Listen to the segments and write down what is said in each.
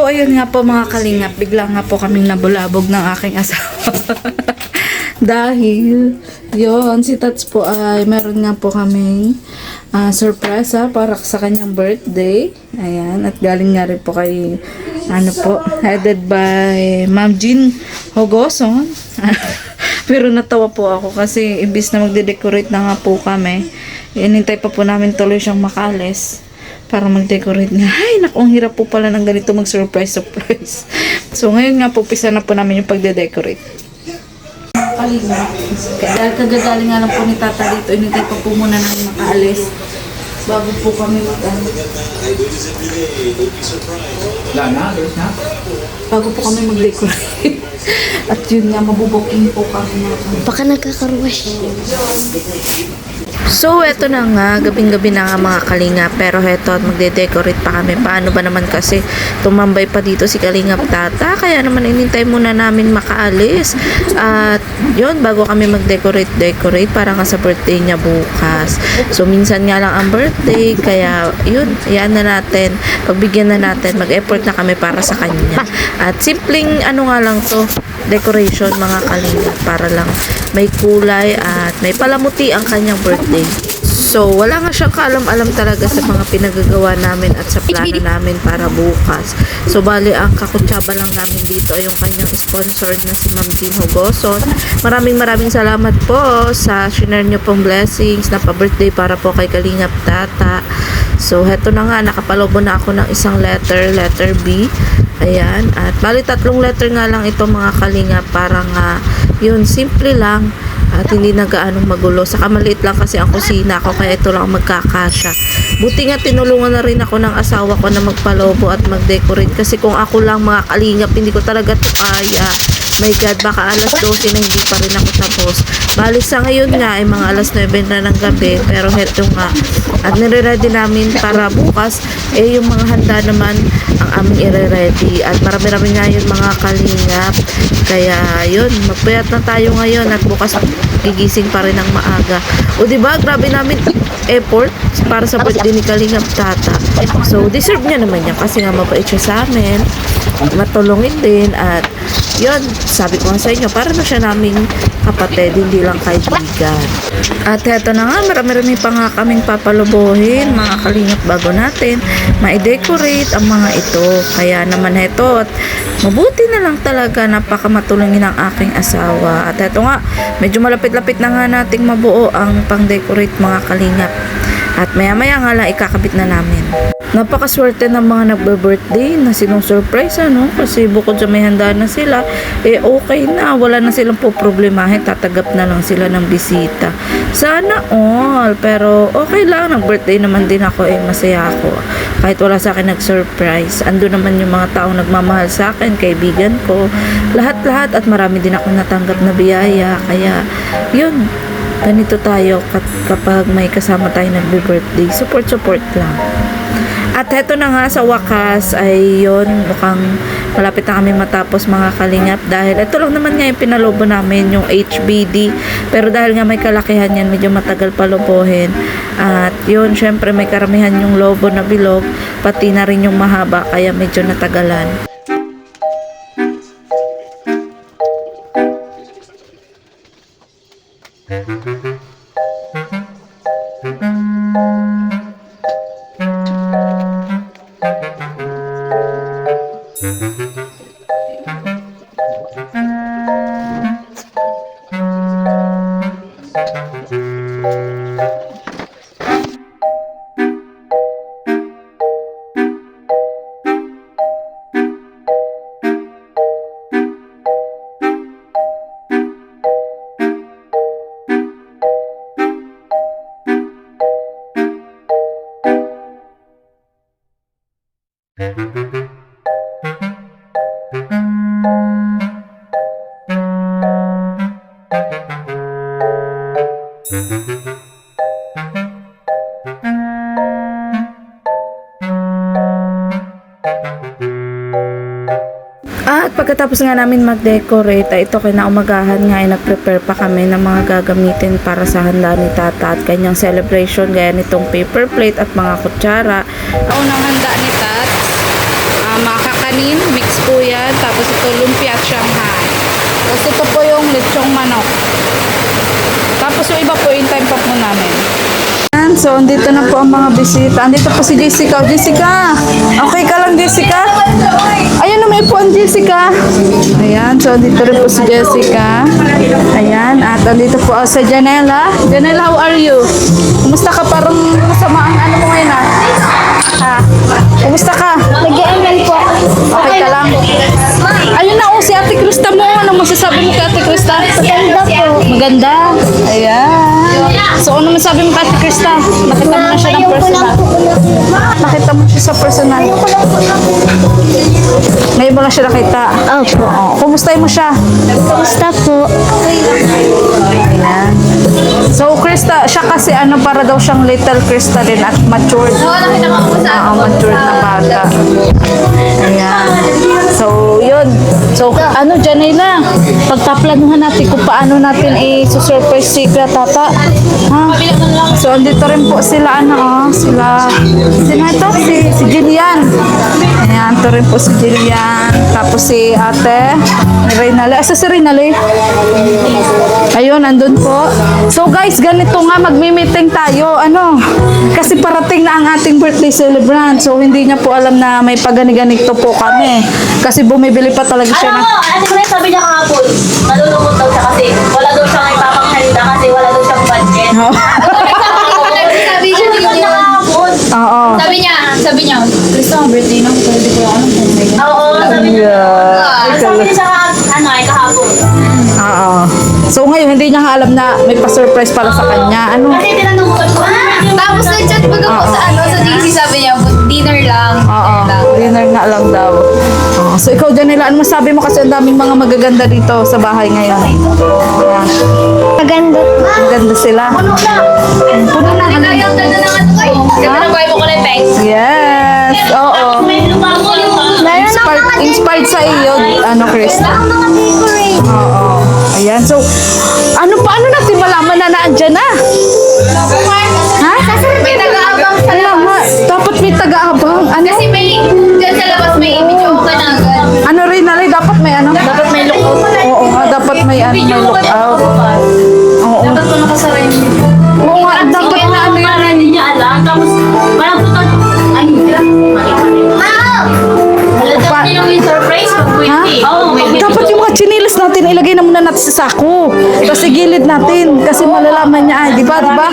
So, ayun nga po mga kalingap, bigla nga po kaming nabulabog ng aking asawa. Dahil, yon si Tats po ay meron nga po kaming surpresa para sa kanyang birthday. Ayan, at galing nga rin po kay, headed by Ma'am Jean Hogoson. Pero natawa po ako kasi imbis na magde-decorate na nga po kami, inintay pa po namin tuloy siyang makalis para mag-decorate nga. Ay, naku, ang hirap po pala ng ganito mag-surprise. So, ngayon nga po, pisa na po namin yung pagde-decorate. Kalina. Dahil kagagaling nga lang po ni Tata dito, inintay pa po muna namin makaalis bago po kami bago po kami mag-decorate. At yun nga, mabubuking po kami. Baka nagkakaruwash. So, eto na nga, gabing-gabi na nga mga Kalingap, pero heto, magde-decorate pa kami. Paano ba naman kasi tumambay pa dito si Kalingap Tata, kaya naman inintay muna namin makaalis. At yun, bago kami mag-decorate para nga sa birthday niya bukas. So, minsan nga lang ang birthday, kaya yun, yan na natin, pagbigyan na natin, mag-effort na kami para sa kanya. At simpleng nga lang to, decoration mga Kalingap, para lang may kulay at may palamuti ang kanyang birthday. So, wala nga siyang kaalam-alam talaga sa mga pinagagawa namin at sa plano namin para bukas. So, bali, ang kakutsaba lang namin dito ay yung kanyang sponsor na si Ma'am Jean Hogoson. Maraming salamat po sa share niyo pong blessings na pa-birthday para po kay Kalingap Tata. So, heto na nga, nakapalobo na ako ng isang letter B. Ayan, at bali 3 letter nga lang ito mga Kalingap, para nga yun, simple lang at hindi na gaanong magulo. Saka maliit lang kasi ang kusina ko, kaya ito lang magkakasya. Buti nga tinulungan na rin ako ng asawa ko na magpalobo at mag-decorate, kasi kung ako lang mga Kalingap, hindi ko talaga ito kaya. My God, baka alas 12 na hindi pa rin ako tapos. Bali sa ngayon nga ay mga alas 9 na ng gabi, pero heto nga, at nire-ready namin para bukas yung mga handa naman ang aming ire-ready. At marami-rami nga yun mga Kalingap, kaya yun, magpuyat na tayo ngayon at bukas gigising pa rin ng maaga. O diba, grabe namin effort para sa birthday ni Kalingap Tata. So, deserve niya naman yan kasi nga mabait siya sa amin, matulungin din, at yun, sabi ko nga sa inyo, para na siya naming kapatid, hindi lang kaibigan. At heto na nga, marami-rami pa nga kaming papalubuhin mga Kalingap bago natin ma-decorate ang mga ito. Kaya naman heto, at mabuti na lang talaga, napakamatulungin ng aking asawa. At heto nga, medyo malapit-lapit na nga nating mabuo ang pang-decorate mga Kalingap. At maya-maya nga lang ikakabit na namin. Napakaswerte ng mga nagbe-birthday na sinusurprise, kasi bukod sa may handa na sila, okay na, wala na silang poproblemahin, tatagap na lang sila ng bisita. Sana all, pero okay lang, nag-birthday naman din ako, masaya ako. Kahit wala sa akin nag-surprise, ando naman yung mga taong nagmamahal sa akin, kaibigan ko, lahat-lahat, at marami din ako natanggap na biyaya, kaya yun, ganito tayo kapag may kasama tayo nagbe-birthday, support lang. At heto na nga, sa wakas ay yun, mukhang malapit na kami matapos mga Kalingap, dahil ito lang naman nga yung pinalobo namin, yung HBD, pero dahil nga may kalakihan yan, medyo matagal palubuhin. At yun, syempre may karamihan yung lobo na bilog, pati na rin yung mahaba, kaya medyo natagalan. At pagkatapos nga namin mag-decorate, ay ito kinaumagahan nga ay nag-prepare pa kami ng mga gagamitin para sa handa ni Tata at kanyang celebration, gaya nitong paper plate at mga kutsara. Unang handa ni Tat, kanin, mix po yan. Tapos ito, lumpia at Shanghai. Tapos ito po yung lechong manok. Tapos yung iba po, in time pa po namin. So, andito na po ang mga bisita. Andito po si Jessica. Oh, Jessica! Okay ka lang, Jessica? Ayun na, may po ang Jessica. Ayan, so andito rin po si Jessica. Ayan, at andito po sa Janela. Janela, how are you? Kumusta ka? Parang masama ang ano mo ngayon, ha? Kumusta ka? Nag-aaral po ako. Okay ka lang? Ayun na, si Ate Krista mo. Anong masasabi mo kay Ate Krista? Maganda po. Maganda. Ayan. So, ano masabi mo kay Ate Krista? Nakita mo na siya ng personal. Nakita mo siya sa personal. Ngayon mo lang siya nakita. Opo. Oo. Kumustahin mo siya? Basta po. Ayan. So, Krista, siya kasi ano, para daw siyang little Krista din at matured. Oo, matured na bata. Ayan. So, yun. So, ano, Janela, pagtaplanuhan natin kung paano natin i-surprise si Kuya Tata. Ha? So, andito rin po sila, ano, sila, sino ito? Si Jillian. Ayan, ito rin po si Jillian. Tapos si ate, Reynale. Asa si Reynale? Ayun, andun po. So, guys, ganito nga, magmi-meeting tayo. Ano? Kasi parating na ang ating birthday celebrant. So, hindi niya po alam na may pagani-ganito po kami. Kasi bumibili pa talaga siya Alam ng... mo, ano ko na sabi niya kahapon, malulungkot daw siya kasi wala daw siyang ipapanghalita kasi wala daw siyang budget. Sabi siya Ano niya kahapon? Oo. Sabi niya, Krista, birthday nang pwede ko ano kung may Oo, sabi niya. Sabi niya sa kahapon. Oo. So, ngayon, hindi niya alam na may pa-surprise para sa kanya. Ano? Kasi tinanong ko, Tapos nag-chat pa ako sa ano, sa JC, sabi niya, dinner lang. Oo. Dinner nga lang daw. Oo. So, ikaw, Janela, ano masabi mo kasi ang daming mga magaganda dito sa bahay ngayon? Ayan. Maganda. Ang ganda sila. puno na. Puno na. Ganda ng ano ko eh. Ganda ng vibe ko na yung Yes. Oo. May lupa ko lang. Inspired sa iyo, ano, Krista? mga decorate. Oo. Ayan. So, paano natin malaman na naandyan na? Ha? May taga-abang sa Kaya nga, dapat may taga-abang. Ano? Kasi may, dyan sa labas may image ako ka na agad. Ano rin, Nalay? Dapat may ano? Dapat may lookout. Oo nga, dapat may ano, may lookout. Oo. Dapat ko nakasara yung video. Oo nga, dapat na ano yun. Para hindi niya alam. Tapos, parang putan. Ay, hindi lang. Halata niya yung surprise pag Ha? pwede. Oo, may Dapat yung mga chinilas natin, ilagay na muna natin sa sako. Tapos igilid natin. Kasi malalaman niya, ay, di ba? Di ba?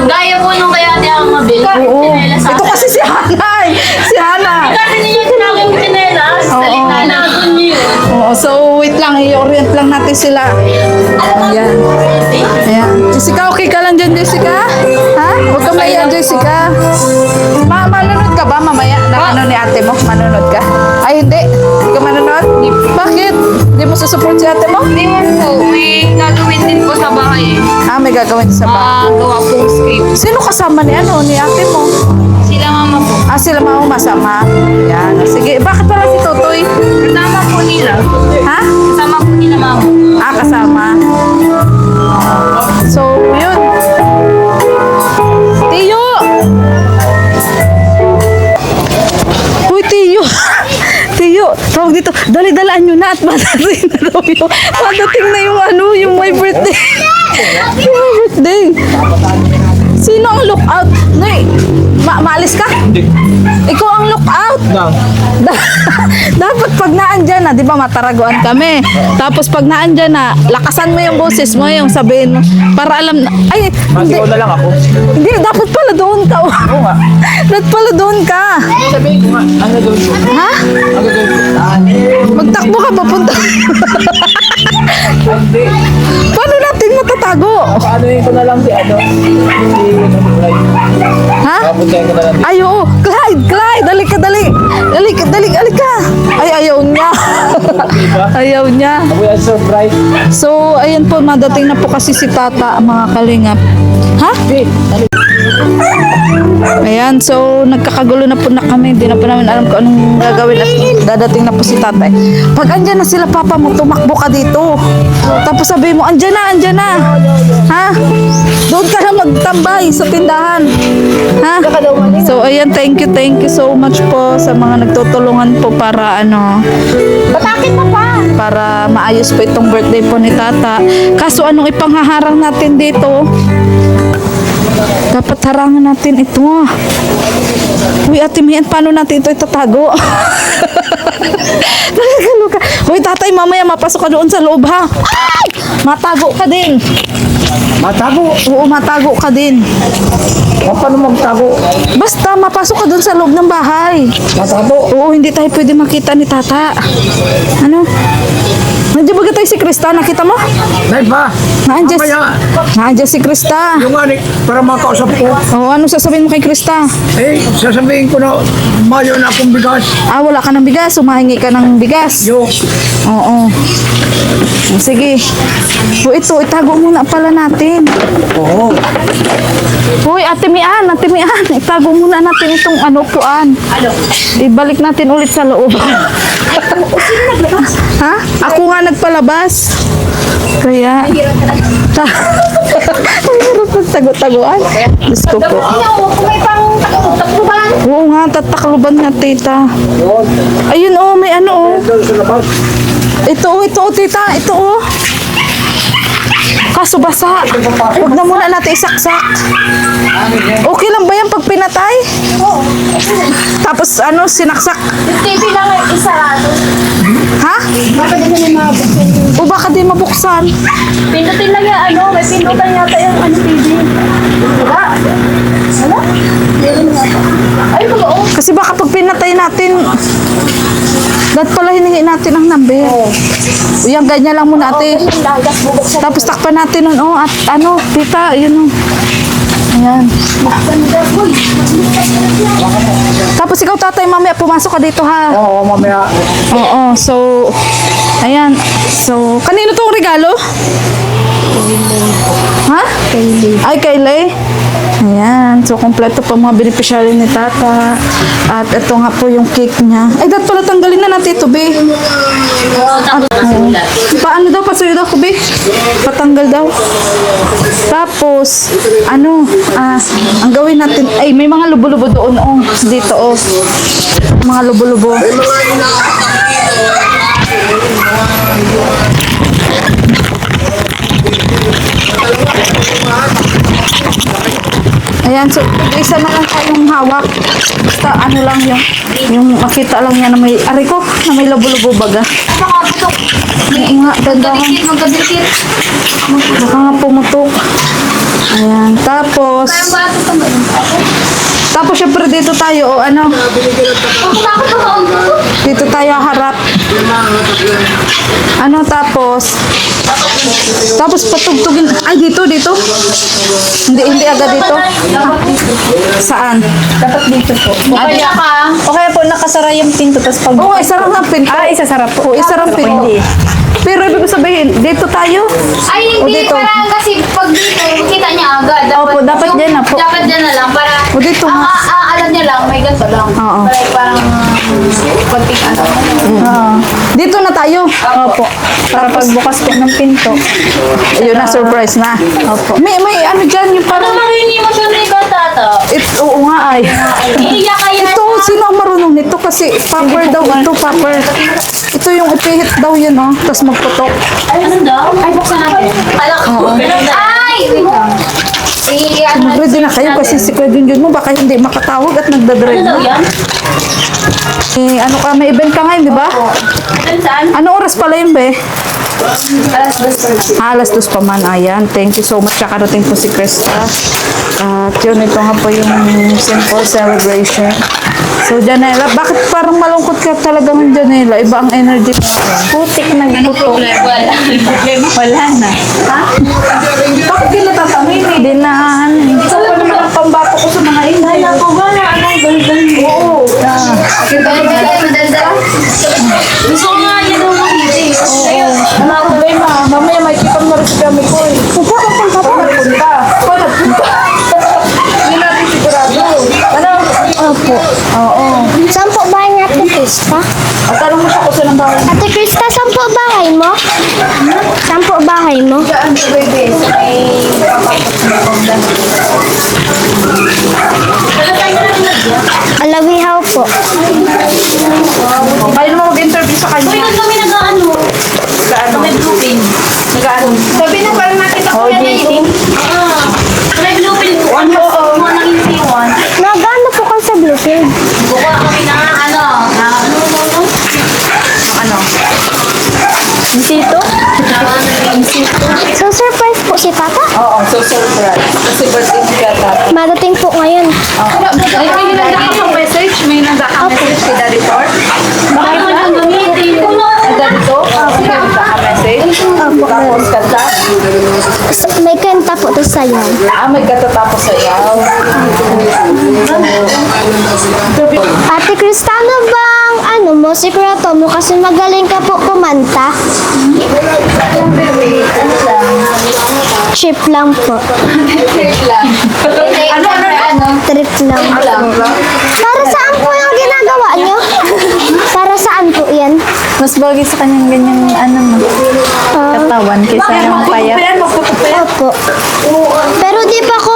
Gaya po nung kaya di ako mabili. Oo. Chinelas sa Ito kasi si Hana eh. Si Hana. Kasi ninyo sinabi yung chinelas. Oo. Nalagon niyo yun. Oo, so wait lang, i-orient lang natin sila. Ayan. Ayan. Jessica, okay ka lang dyan, Jessica? Ha? Huwag ka maiyan, Jessica. Manunod ka ba mamaya na ano ni ate mo? Manunod ka? Ay, hindi. Hindi ka manunod? Bakit? Hindi mo susupport si ate mo? Hindi mo po, may gagawin din po sa bahay eh. Ah, may gagawin sa bahay. Gawa pong script. Sino kasama ni ano, ni ate mo? Sila mama po. Ah, sila mga masama. Yan. Sige, bakit pala si Totoy? Kasama po nila. Ha? Kasama po nila mama. Ah, kasama. So, yun. Tiyo! Uy, Tiyo! Tiyo, tawag dito. Dali-dalaan nyo na at madating na daw yung, madating na yung ano, yung my birthday. Yung my birthday. Sino ang lookout? Nay, maalis ka? Hindi. Ikaw ang lookout? Dapat pag naandyan na, di ba mataraguan kami. Tapos pag naandyan na, lakasan mo yung boses mo, yung sabihin mo, para alam na, ay, hindi. Ikaw na lang ako. Hindi, dapat pala doon ka. Oo nga. Dapat pala doon ka. Sabihin ko nga, ang gagawin ko. Ha? Ang gagawin ko. Magtakbo ka, papunta. Hindi. Paano natin matatago? Paano yun ko na lang si ano? Ha? Papuntahin ko na lang. Ay, oo. Clyde, dali ka. Dali ka. Ay, ayaw niya. Ayaw niya. Ako yung surprise. So, ayun po, madating na po kasi si Tata, mga kalingap. Ha? Ayan, so nagkakagulo na po na kami. Hindi na po namin alam kung anong gagawin at dadating na po si tatay. Pag andyan na sila, papa mo, tumakbo ka dito. Tapos sabi mo, andyan na, andyan na. Ha? Doon ka na magtambay sa tindahan. Ha? So, ayan, thank you so much po sa mga nagtutulungan po para Batakit mo pa. para maayos po itong birthday po ni tata. Kaso anong ipanghaharang natin dito? Dapat harangan natin ito. Uy, Ate Mian, paano natin ito itatago? Nakakaloka. Uy, tatay, mamaya mapasok ka doon sa loob, ha? Ay! Matago ka din. Matago. Oo, matago ka din. Paano magtago? Basta, mapasok ka doon sa loob ng bahay. Matago. Oo, hindi tayo pwede makita ni tata. Ano? Nandiyan ba tayo si Krista? Nakita mo? Nay pa. Nandiyan si Krista. Yung anik, para makausap ko. Oo, ano sasabihin mo kay Krista? Sasabihin ko na, mayo na akong bigas. Ah, wala ka ng bigas. Humahingi ka ng bigas. Yo. Oo. Sige. O ito, itago muna pala natin. Oo. Hoy, Ate Mian, itago muna natin itong puan. Ibalik natin ulit sa loob. Ha? Ako nga nagpalabas. Kaya, mahirap magtago-taguan. Diyos ko po. Kung may pang takbuhan. Oo nga, tatakluban nga, tita. Ayun, may Doon sa labas. Ito, tita, ito. Kaso basa. Huwag na muna natin isaksak. Okay lang ba yan pag pinatay? Tapos sinaksak? Yung TV lang ay isa. Ha? Baka din naman mabuksan. O baka di mabuksan? Pindutin lang yan, may pindutan yata yung TV. Wala? Wala? Meron nga pa. Ay, oo. Kasi baka pag pinatay natin, dapat pala hiningi natin ang number. O yan, ganyan lang muna ate. Lagas, bubuksan. Tapos takpan natin nun, at tita, yun Ayan. Tapos ikaw tatay, mamaya pumasok ka dito ha. Oo, mamaya. Oo, so, ayan. So, kanino tong regalo? Ha? Ay, kay Lay. Ayan. So, kompleto po mga beneficiary ni Tata. At ito nga po yung cake niya. Ay, dapat pala tanggalin na natin ito, be. Paano daw? Pasuyo daw ko, be. Patanggal daw. Tapos, ang gawin natin, ay, may mga lubo-lubo doon, dito, mga lubo-lubo. Ayan, so isa na lang tayong hawak. Basta lang yung makita lang yan na may, na may lubo-lubo baga. Makaputok. Oo nga, dandahan. Magkadikit. Baka nga pumutok. Ayan, tapos, Parang bato pa ba? tapos syempre dito tayo, Takot ako. dito tayo harap. Tapos patugtugin, ay dito. Hindi agad dito. Saan? Dapat dito po. Kaya ka. O kaya po nakasara yung pinto tapos pag... Oo, isarang ang pinto. isasara po. Oo, isarang pinto. Hindi. Pero ibig sabihin, dito tayo. Ay, O, hindi. dito. Parang kasi pag dito, kita niya agad. Opo, dapat yung- dyan na po. Dapat dyan na lang. Para, O, dito nga. alam niya lang, may ganito lang. Oo. Parang, konting Dito na tayo. Opo. Para pagbukas po ng pinto. Ayun na, surprise na. Opo. May dyan, yung parang, hindi mo siya rin tata. oo nga ay. Iiyak kayo. Ito, sino ang marunong nito? Kasi popper daw ito, popper. Ito yung ipihit daw yun, tapos magputok. Ano daw? Ay, buksan natin. Alak. Ay! Wait lang. Pwede na kayo kasi si Kuya Junjun mo baka hindi makatawag at nagdadrive Ano daw na. yan? Ano ka, may event ka ngayon, di ba? Saan? Ano oras pala yun, be? Alas 2. Alas 2 pa man, ayan. Thank you so much. Nakarating po si Krista. At yun, ito nga po yung simple celebration. So, Janela, bakit parang malungkot ka talaga ng Janela? Iba ang energy mo. Putik na ganito. Wala. Wala na. Bakit ka natatamay? Hindi na, ito pa naman ang pambato ko sa mga inay. Ako ba na anong daldal mo? Oo. Madaldal? Gusto ko nga niya daw makiti. Mamaya may kitang na rin si kami ko eh. Punta. silang bahay. Ate Krista, saan po bahay mo? Saan po bahay mo? Saan po, baby? Sa may Alawihaw po. Kayo naman mag-interview sa kanya. Uy, kami nag-ano? Nag-ano? May bluepin. Nag-ano? Sabi na parang nakita ko yan na yung... May bluepin po. Ano po? Mga nang iniwan. Nagano po kayo sa Bluefield? Buka kami na ano? Ano? Dito? So, surprise po si Tata? Oo, so surprise. Kasi birthday ni Tata. Madating po ngayon. Ay, may hinanda kang message? May hinanda kang message kay Daddy Thor? Bakit mo nang gamitin? Ay, Daddy Thor? May hinanda kang message? Tapos kanta? May kanta po to sayaw. May katatapos sa iyaw. Ate Krista, ano bang ano mo, sikreto mo kasi magaling ka po kumanta? Chip lang po. Trip lang po. Para saan po yung ginagawa nyo? Para saan po yan? Mas bagay sa kanyang ganyang katawan kaysa yung payat. Opo. Pero di pa ko...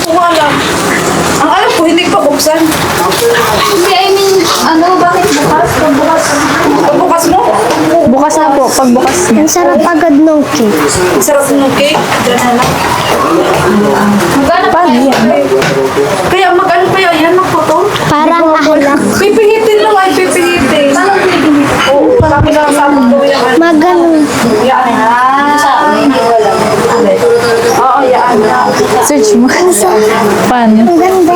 Wala. Ang alam ko, hindi pa buksan. Hindi, I mean, ano, bakit bukas? Pagbukas. Pagbukas mo? Bukas na po, pagbukas niya. Ang sarap agad nung cake. Ang sarap ng cake. Diyan na lang. Magkano pa yan? Kaya mag-ano kaya yan? Magphoto? Parang ahlak. Pipihitin lang ay pipihitin. Oo, marami na sa amin ko yan. Maganon. Yan. Oo, yan. Search mo. Pan. Ang ganda.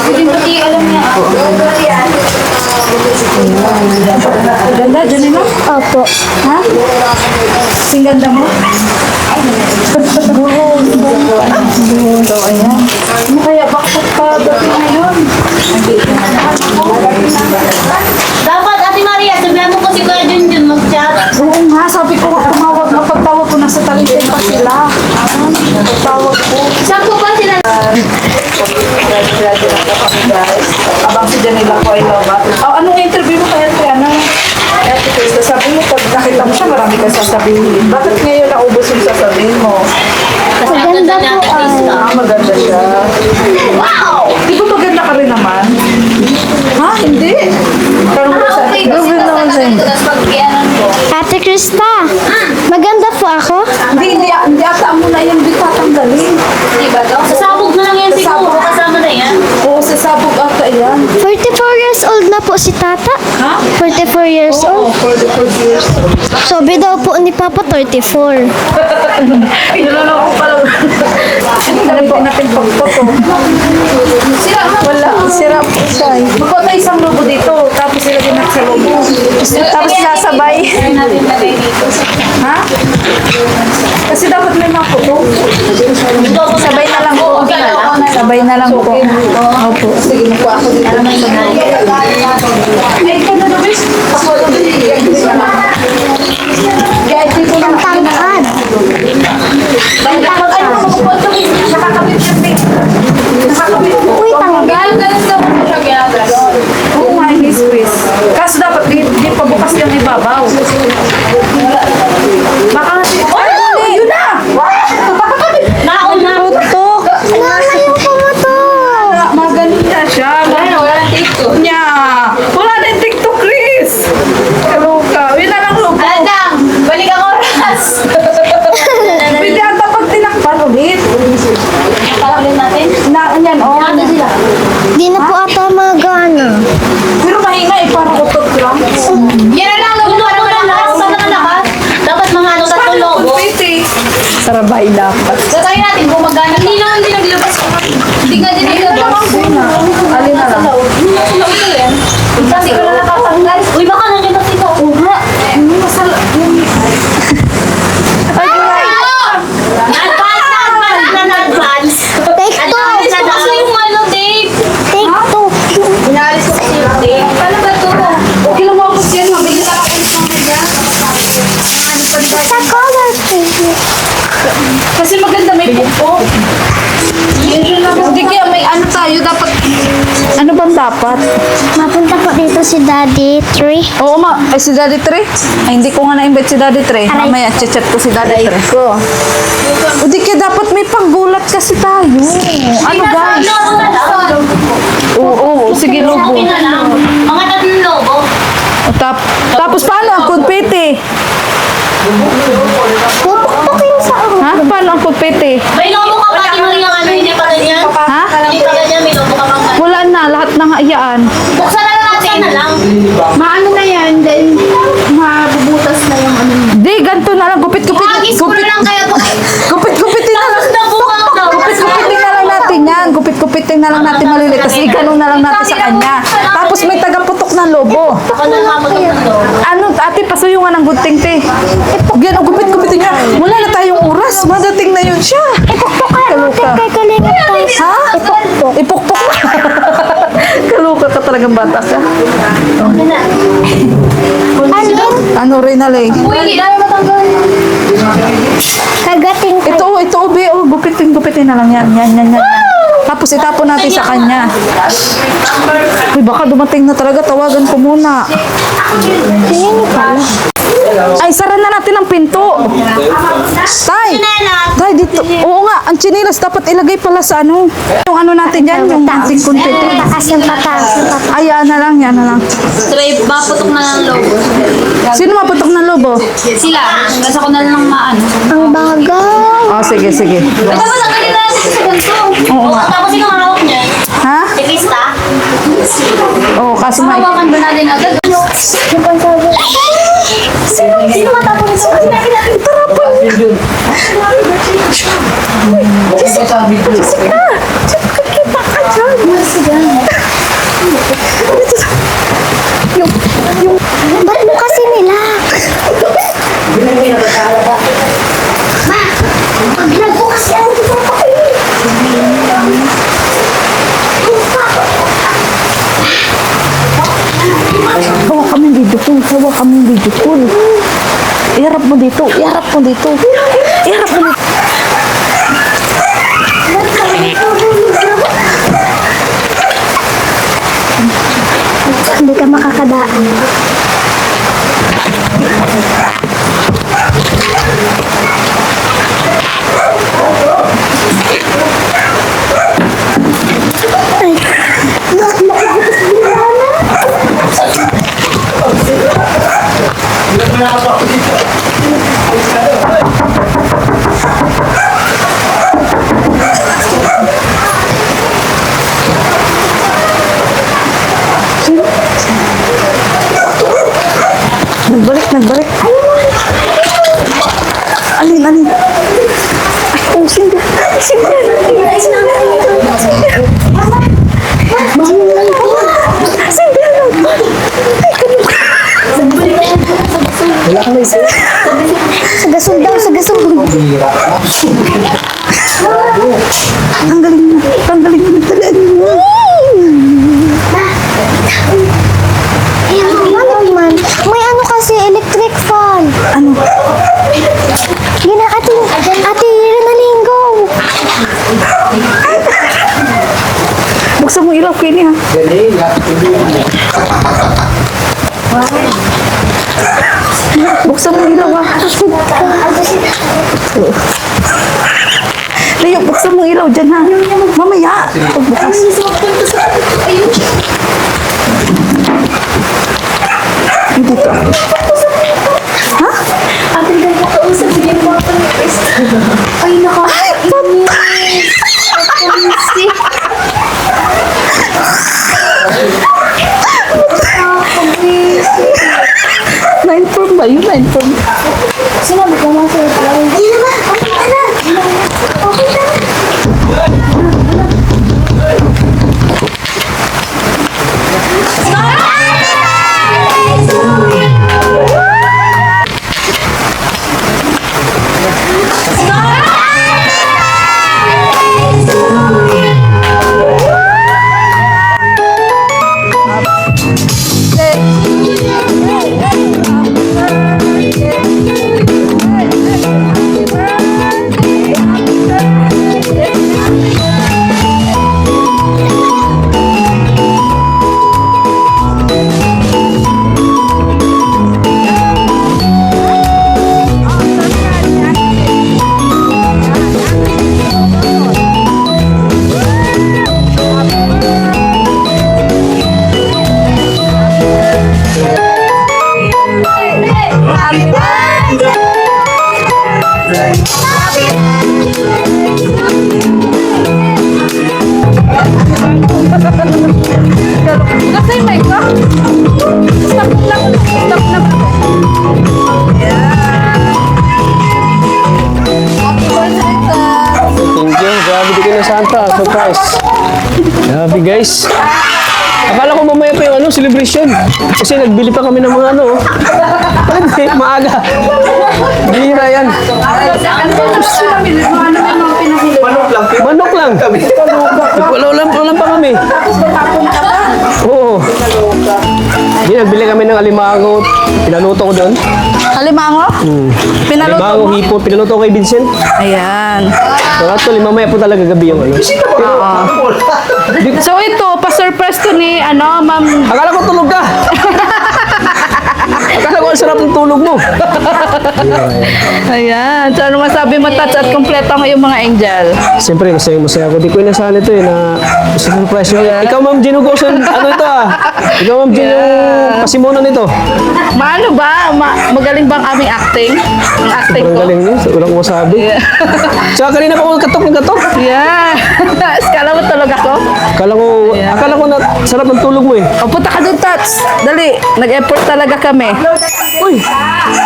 Hindi pati alam niya. Ganda, dyan mo? Opo. Ha? Sing ganda mo? So, ayan. Ano kaya bakit pa dating ngayon? Dapat, Ate Maria, sabihan mo ko si Kuya Junjun mag-chat. Oo nga, sabi ko tumawag na pagtawag ko nasa talintin pa sila. Pagtawag ko. Saan po ba sila? Abang si Janila ko ay lobat. Oh, anong interview mo kaya ano? Ate Krista, sabi mo, pag nakita mo siya, marami kang sasabihin. Bakit ngayon naubos yung sasabihin mo? Ang ganda po ay. Maganda siya. Wow! Di ba maganda ka rin naman? Ha? Hindi? Parang mo sa... Okay, kasi nasasabihin ko, tapos pag-ianan ko. Ate Krista, maganda po ako? Hindi ata mo na yung bitatanggalin. Di ba to? Sasabog na lang yan siguro. Kasama na yan. Oo, sasabog ata yan. 44 years old na po si Tata. Ha? 44 years Oo, old. for the first years. Sabi daw po ni Papa 34. Niloloko pa lang. Ano po natin pagpoto? Sira mo. Wala. Sira po siya. Magpapay isang lobo dito. Tapos sila din sa lobo. Tapos sasabay. Kaya natin lagay dito. Ha? Kasi dapat may mga photo. Sabay na lang po. Sabay na lang po. Opo. Sige, nakuha ako dito. Ay, ikaw na nabis. Ako na nabis. Kaya ito ko Ang tangkad. Nakakabit yung big. Nakakabit po. Uy, tangkad. Ganun sa mo siya ginagawa. Oo nga, hindi squeeze. Kaso dapat di pa bukas yung ibabaw. Baka nga ay, yun na! Nauna. Tutok. Nana yung pumuto. Magaling na siya. Wala nang TikTok. Nya! Wala na yung TikTok, Chris! Kaluka. Yun na lang, lobo. Aladang, balik ang oras. Pwede ata pag tinakpan ulit. Pakawalin natin. Yan, oh. Ano sila? Di na po ata magana. Pero mahina eh, parang utot lang. Yan na lang, lobo para malakas. Para malakas. Dapat mga ano, tatlo lobo. Pwede. Sarabay dapat. Gagawin natin kung magana. Hindi lang, hindi naglabas ko. Hindi nga din naglabas. Alin na lang. Kasi ko na nakatanggal. Uy, baka nandiyan na sila. Una. Masala. Na-advance. Take two. Advance na kasi yung ano, tape. Take two. Inalis ko kasi yung tape. Paano ba ito? Okay lang mo yan. Mabigyan lang ako ng media. Sa color paper. Kasi maganda may pupo. Hindi kaya may ano tayo dapat. Ano bang dapat? Mapunta po dito si si Daddy 3. Oo ma, ay si Daddy Tre. Ay hindi ko nga na-invite si Daddy Tre. Mamaya chat ko si Daddy Tre. O di kaya dapat may panggulat kasi tayo. Ano guys? Oo, sige lobo. Mga tatlong lobo. O, tapos paano ang kunpete? Pupukpukin sa Ha? Paano ang kunpete? May lobo ka ba? Tinuli yung ano, hindi pa ganyan? Ha? Hindi pa ganyan, may lobo ka bang ganyan? Wala na, lahat ng hayaan. Buksan na lang natin na lang. Maano na yan, then mabubutas na yung ano. Di, ganito na lang. Gupit-gupit. Agis ko na lang kaya po. Gupit-gupitin na lang. Gupit-gupitin na lang natin yan. Gupit-gupitin na lang natin maliliit. Tapos iganon na lang natin sa kanya. Tapos may tagaputok ng lobo. Ako na nga magandang. Ano, ate, pasuyungan ng gunting, te. Gano'n, gupit-gupitin niya. Wala na tayong oras. Madating na yun siya. Kaluka. kay Kalinga Price. Ha? Ipukpok na. Kaluka ka talagang bata ka. Alin? Ano, Reynalay? Uy, hindi namin matanggal. Kagating ka. Ito, Obe. Oh, gupitin na lang yan. Yan. Tapos itapon natin sa kanya. Uy, baka dumating na talaga. Tawagan ko muna. Ayan pala. Ay, sara na natin ang pinto. Tay! Tay, dito. Oo nga, ang chinilas dapat ilagay pala sa ano. Yung ano natin dyan, yung ating kuntete. Pataas yung pataas. Ay, yan na lang. Try, maputok na ng lobo. Sino maputok ng lobo? Sila, nasa ko na lang maano. Ang bagal. Oh, sige. Ito ba, tanggalin na natin sa ganito? Oo, tapos yung hawak niya. Ha? Teklista. Oo, kasi may... Hawakan ba natin agad? Sino matapon ito? Kasi natin natin. Ba't mo kasi nila? Ma! Pag mo kasi ang Hawa kami video call. Iharap mo dito. Hindi ka makakadaan. Nagbalik. Alin? Ay, oh, sinda. Sagasog daw, sagasog. Tanggalin mo. Ano naman? May ano kasi, electric fan. Ano? Gina, ate, Renalinggo. Buksan mo ilaw, Queenie, ha? Buksan mo ilaw, ha? Leo, buksan mo ilaw dyan, ha? Mamaya. Pagbukas. Dito. Ha? Ate, ganyan ka usap. Sige mo ako ng Ay, nakakainis. Na-inform ba yun? Na-inform. Sinabi ko mga sa'yo. Ay, naman. Okay na. Happy birthday! Kasi may ka. Stop lang. Stop na. Thank you. Grabe di na Santa. Surprise. Grabe guys. Akala ko mamaya pa yung celebration. Kasi nagbili pa kami ng mga Hindi, maaga. Bihira yan. Manok lang. Wala pa kami. Oo. Hindi, nagbili kami ng alimango. Pinaluto ko doon. Alimango? Pinaluto Alimango, mo? hipo. Pinaluto ko kay Vincent. Ayan. So actually, mamaya po talaga gabi yung So ito, pa-surprise to ni, Ma'am. Akala ko tulog ka. Akala ko ang sarap ng tulog mo. Ayan. So ano masabi mo, Tats, at kompleto ang iyong mga angel? Siyempre, masaya ako. Di ko inasahan ito na surprise mo. Ikaw, Ma'am Gino Goson, ito Ikaw, Ma'am Gino, pasimuno nito. Maano ba? Magaling bang aming acting? Ang acting Parang ko? galing niya. Walang masabi. Tsaka kanina pa ako katok ng katok. Yeah. Kala mo tulog ako? Akala ko na sarap ng tulog mo eh. O, punta ka doon, Tats. Dali. Nag-effort talaga kami. Uy!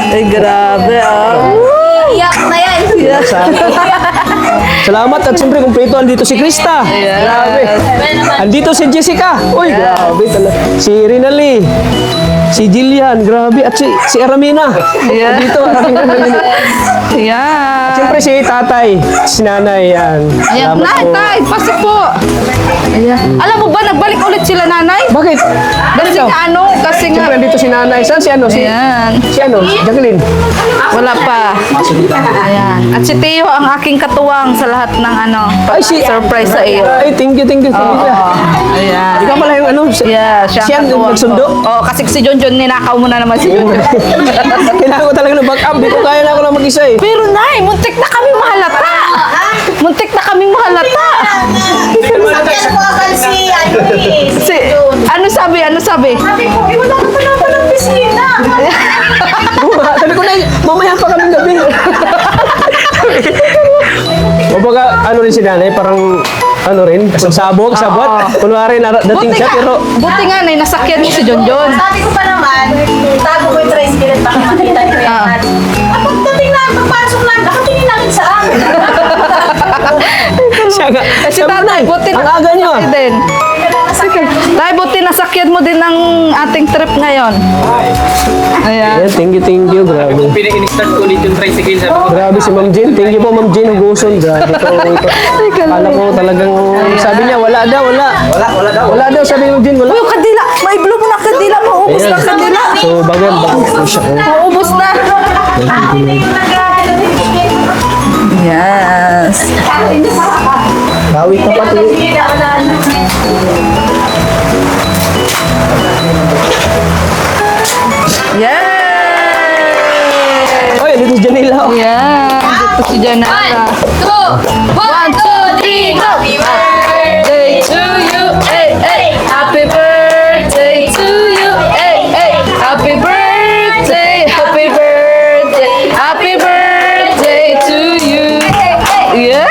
Ay, grabe, Iyak na yan. Salamat at siyempre kumpleto andito si Krista. Grabe. Andito si Jessica. Uy, grabe talaga. Si Rinali. Si Jillian, grabe. At si Aramina. Yeah. Andito, Aramina. Ayan. Siyempre si tatay, si nanay, yan. Ayan, Salamat po. tay, pasok po. Ayan. Alam mo ba, nagbalik ulit sila, nanay? Bakit? Kasi Ganito? kasi nga. Siyempre andito si nanay. Saan si Ayan. Jacqueline. Wala pa. Ayan. At si Teo ang aking katuwang sa lahat ng surprise sa iyo. Ay, thank you. Ayan. Ikaw pala yung Yeah, siya ang Siya ang katuwang nagsundo? ko. Oo, kasi si John ninakaw mo na naman si John. Kailangan ko talaga ng backup. Di ko kaya na ako lang mag-isa eh. Pero nay, muntik na kami mahalata. Muntik na kami mahalata. Sakyan mo agad si Ano sabi? Sabi ko, wala ka pa na palang bisita. Sabi ko na, mamaya pa kami gabi. O baga, rin si nanay, parang, sabog. Kunwari, dating siya, pero, Buti nga, nay, nasakyan mo si John. Sabi ko pa naman, tago ko yung tricycle at baka makita niyo yan. Pagdating na, pagpasok na, nakatingin namin saan. siya nga. Si tatay, buti Ang aga niyo ah. din. Tay, buti nasakyan mo din ng ating trip ngayon. Ayan. Ayan, thank you, grabe. Pina-in-start ko ulit yung tricycle sabi ko. Grabe si Ma'am Jean. Thank you po, Ma'am Jean Hugoson. Grabe ito. Akala ko talagang, sabi niya, wala daw. Wala daw, sabi ni Ma'am Jean, wala. Uy, yung kadila! May blow mo na kadila mo. Ubus na kadila. So, bagay po siya. Ubus na. Yes. Bawi ka pati. Yay! Oy, dito si Janela. Yan. Dito si Janela. 1, 2, 3, happy birthday to you. Hey, hey. Happy birthday to you. Hey, hey. Happy birthday. Happy birthday. Happy birthday to you. Yeah.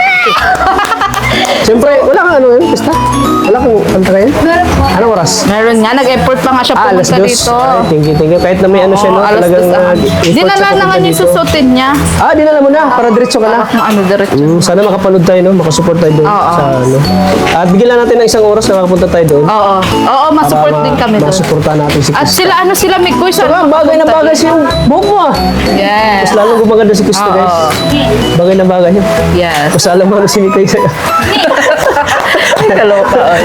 Siyempre, wala kang pista? Wala kang kanta kayo? Anong oras? Meron nga, nag-effort pa nga siya Alas pumunta 2. dito. Ay, thank you. Kahit na may siya, no? Alas Talagang dos, effort dinala siya na nga papunta niya dito. susutin niya. Dinala mo na, para diretso ka na. Kung diretso. Sana makapanood tayo, no? Makasupport tayo doon. Oo. Sa, At bigyan lang natin ng isang oras na makapunta tayo doon. Oo. Oo, masupport din kami doon. Masuportahan natin si At Krista. sila Mikoy. Saka, bagay na bagay siya yung buhok mo ah. Yes. Mas lalong gumaganda si Krista, guys. Bagay na bagay yun. Yes. Mas alam mo ano si Mikay sa'yo. Kaloka.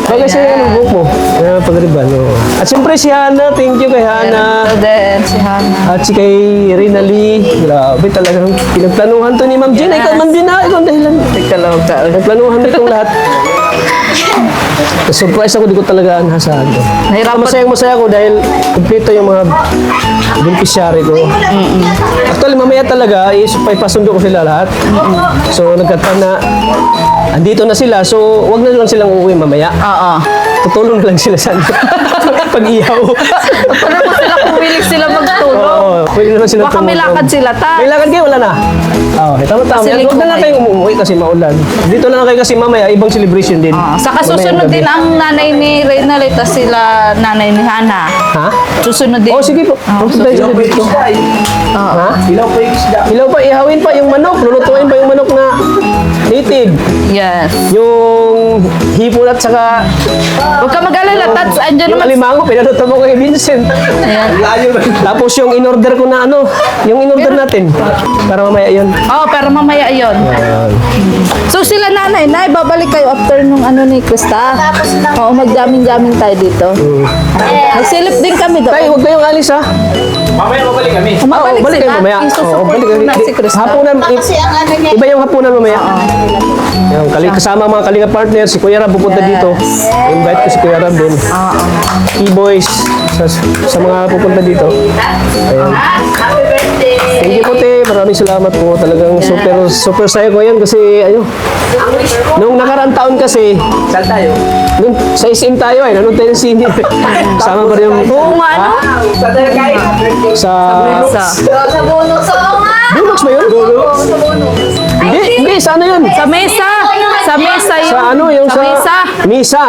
Bagay sa'yo yung buhok mo. Kaya pag-riban, no? At siyempre si Hana, thank you kay Hana. Ito din, si Hana. At si kay Rinali. Grabe talagang pinagplanuhan to ni Ma'am Jean. Ikaw, Ma'am Jean, ikaw ang dahilan. Kaloka. Nagplanuhan mo itong lahat. Surprise ako, di ko talaga nasahan to. Nahirapan. Masaya ako dahil kumpleto yung mga beneficiary ko. Actually, mamaya talaga, ipasundo ko sila lahat. So, nagkataon na, andito na sila. So, wag na lang silang uuwi mamaya. Oo. Tutulong na lang sila sa pag-ihaw. Paano mo sila pumilig sila magtulong? Oo, pwede meron silang Baka may tumutulong. lakad sila, ta. May lakad kayo, wala na. Oo, tama-tama. Kasi Huwag na lang likod kayo umuwi kasi maulan. Dito na lang kayo kasi mamaya, ibang celebration din. Saka susunod din ang nanay ni Reynald, tas sila nanay ni Hana. Ha? Susunod din. Oh, sige po. Punta tayo dito. Ha? Ilaw pa yung isda. Ilaw pa, ihawin pa yung manok. Lulutuin pa yung manok na native. Yes. Yung hipon at saka Huwag ka mag-alala, Tats. Andiyan yung naman. alimango, pinaluto mo kay Vincent. Tapos yung in-order ko na ano, yung in-order natin. Para mamaya yun. Oh, pero mamaya yon. So sila nanay, babalik kayo after nung ano ni Krista. Oo, magjamin-jamin tayo dito. Nagsilip din kami doon. Tay, huwag kayong alis ha. Mamaya mabalik kami. Bumabalik balik sila. kayo mamaya. Isusupport balik kayo. muna si Krista. Hapunan, Kasi ang ano niya, iba yung hapunan mamaya. Yung kasama mga kalinga partner, si Kuya Ram pupunta dito. Invite ko si Kuya Ram din. Key-boys sa mga pupunta dito. Ayan. happy birthday. Thank you po, te. Maraming salamat po. Talagang super saya ko yan kasi nung nakaraan taon kasi Saan tayo? nung sa SM tayo ay nanood tayo ng senior. Kasama ko rin yung Oo nga, ano? Saan tayo kain? sa Sa bonus. Oo nga. Dulux ba yun? Hindi, sa ano yun? Sa mesa. Sa mesa yun. Sa ano yung Sa mesa. Misa.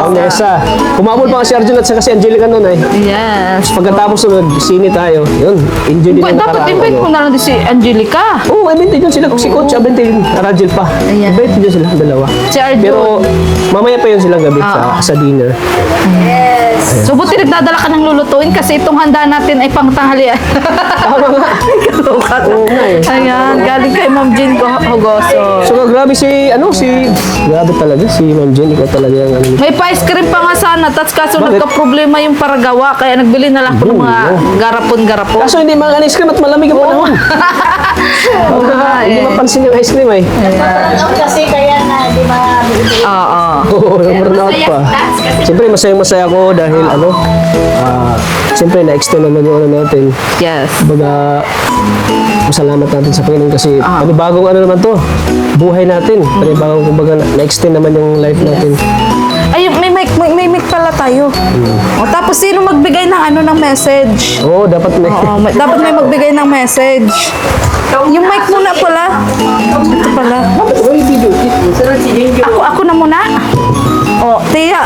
Oh, mesa. Kumabol pa si Arjun at saka si Angelica noon ay. Yes. Pagkatapos nag-sine tayo, yun, enjoy din yung Dapat nakaraan. invite mo na lang din si Angelica. Oo, invite din sila. Si Coach, invite din. Arajel pa. Ayan. Invite din sila, dalawa. Si Arjun. Pero mamaya pa yun silang gabi sa dinner. So buti nagdadala ka ng lulutuin kasi itong handa natin ay pangtanghalian. Tama nga. Oo nga eh. Ayan, galing kay Ma'am Jean Hogoso. So grabe grabe talaga si Ma'am Jen, ikaw talaga yung ano. May pa-ice cream pa nga sana, tats kaso Bakit? nagka-problema yung paragawa, kaya nagbili na lang ako ng mga garapon-garapon. Kaso hindi mga ice cream at malamig ang panahon. Oo nga, hindi mapansin yung ice cream eh. Burnout kasi kaya na di mabibili. Oo. Oo, burnout pa. Siyempre masayang-masaya ako dahil siyempre na-extend naman yung ano natin. Yes. Baga, masalamat natin sa Panginoon kasi panibagong ano naman to, buhay natin. Panibagong kumbaga na-extend naman yung life natin. Ay, may mic pala tayo. O, tapos sino magbigay ng ano ng message? Oo, dapat may... Dapat may magbigay ng message. Yung mic muna pala. Ito pala. Ako na muna. O, Tia,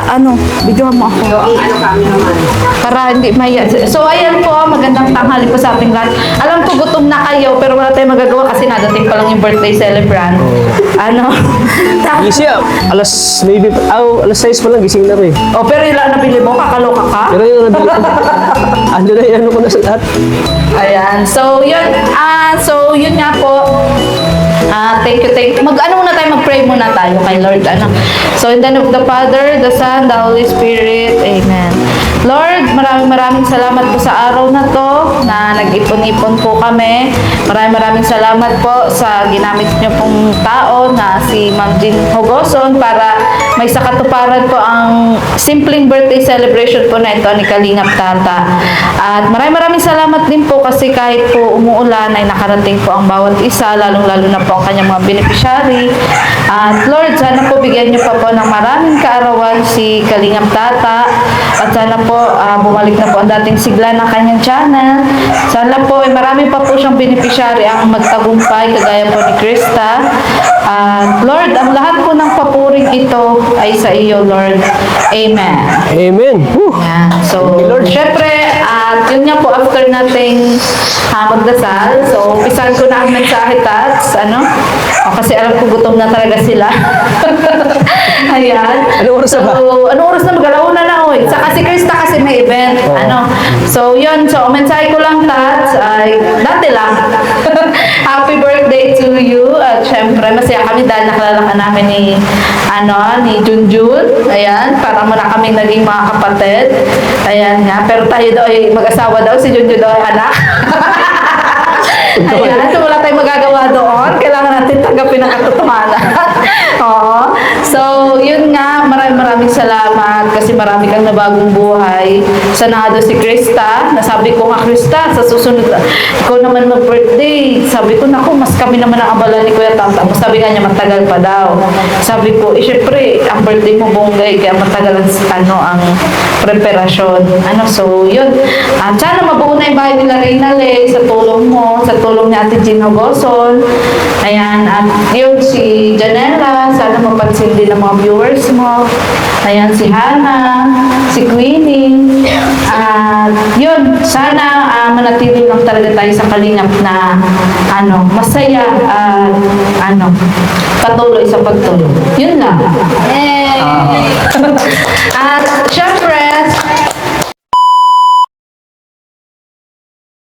videohan mo ako. Para hindi maya. So, ayan po, magandang tanghali po sa ating lahat. Alam ko, gutom na kayo, pero wala tayong magagawa kasi nadating pa lang yung birthday celebrant. Gising alas 6 pa lang gising na rin. O, pero yung nabili mo, kakaloka ka? Pero yung nabili ko, ando na yan ko na sa lahat. Ayan. So, yun nga po. Thank you. Mag-pray muna tayo kay Lord. So, in the name of the Father, the Son, the Holy Spirit. Amen. Lord, maraming salamat po sa araw na to na nag-ipon-ipon po kami. Maraming salamat po sa ginamit niyo pong tao na si Ma'am Jean Hogoson para may sakatuparan po ang simpleng birthday celebration po na ito ni Kalingap Tata. At maraming salamat din po kasi kahit po umuulan ay nakarating po ang bawat isa, lalong-lalo na po ang kanyang mga beneficiary. At Lord, sana po bigyan niyo pa po ng maraming kaarawan si Kalingap Tata. At sana po bumalik na po ang dating sigla ng kanyang channel. Sana po ay marami pa po siyang beneficiary ang magtagumpay kagaya po ni Krista. At Lord, ang lahat po ng papuring ito ay sa iyo, Lord. Amen. Amen. Yan. So, syempre, at yun nga po, after nating magdasal, so, umpisahan ko na ang mensahe, Tats, kasi alam ko gutom na talaga sila. Ayan. Anong oras na ba? So, anong oras na mag-alauna na, oy? Saka si Krista kasi may event. So, yun. So, ang mensahe ko lang, Tats, ay dati lang. Happy birthday to you. At syempre, masaya kami dahil nakalala ka namin ni Junjun. Ayan. Para mo na kami naging mga kapatid. Ayan nga. Pero tayo daw ay mag-asawa daw. Si Junjun daw ay anak. Ayan. So, wala tayong magagawa doon. Kailangan natin tanggapin ang katotohanan. Oo. So, yun nga. Maraming maraming salamat kasi marami kang nabagong buhay. Sanado si Krista. Nasabi ko nga, Krista, sa susunod, ikaw naman mag-birthday. Sabi ko, naku, mas kami naman ang abala ni Kuya Tata. Sabi nga niya, matagal pa daw. Sabi ko, syempre, ang birthday mo bonggay, kaya matagal ang preparasyon. So, yun. At sana mabuo na yung bahay nila Reynale sa tulong mo, sa tulong ni Ate Gino Goson. Ayan, at yun, si Janela, sana mapansin din ng mga viewers mo. Ayan, si Hannah, si Queenie. At yun, sana manatili lang talaga tayo sa kalingap na masaya at patuloy sa pagtulong. Yun lang. At